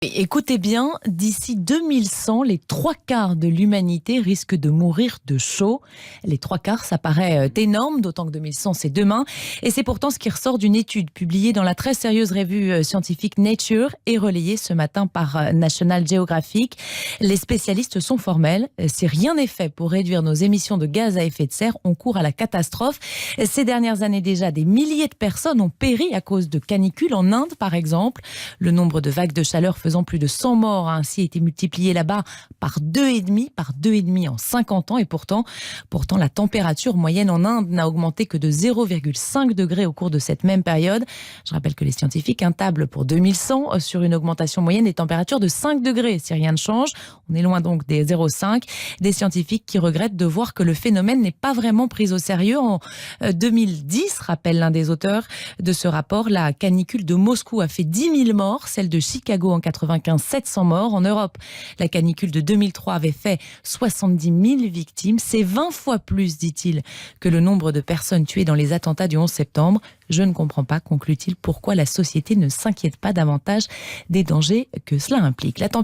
Écoutez bien, d'ici 2100, les 3/4 de l'humanité risquent de mourir de chaud. Les 3/4, ça paraît énorme, d'autant que 2100, c'est demain. Et c'est pourtant ce qui ressort d'une étude publiée dans la très sérieuse revue scientifique Nature et relayée ce matin par National Geographic. Les spécialistes sont formels. Si rien n'est fait pour réduire nos émissions de gaz à effet de serre, on court à la catastrophe. Ces dernières années déjà, des milliers de personnes ont péri à cause de canicules en Inde, par exemple. Le nombre de vagues de chaleur faisant plus de 100 morts a ainsi été multiplié là-bas par 2,5 en 50 ans. Et pourtant, la température moyenne en Inde n'a augmenté que de 0,5 degrés au cours de cette même période. Je rappelle que les scientifiques tablent pour 2100 sur une augmentation moyenne des températures de 5 degrés si rien ne change. On est loin donc des 0,5. Des scientifiques qui regrettent de voir que le phénomène n'est pas vraiment pris au sérieux. En 2010, rappelle l'un des auteurs de ce rapport, la canicule de Moscou a fait 10 000 morts, celle de Chicago en 95, 700 morts. En Europe, la canicule de 2003 avait fait 70 000 victimes. C'est 20 fois plus, dit-il, que le nombre de personnes tuées dans les attentats du 11 septembre. Je ne comprends pas, conclut-il, pourquoi la société ne s'inquiète pas davantage des dangers que cela implique. La température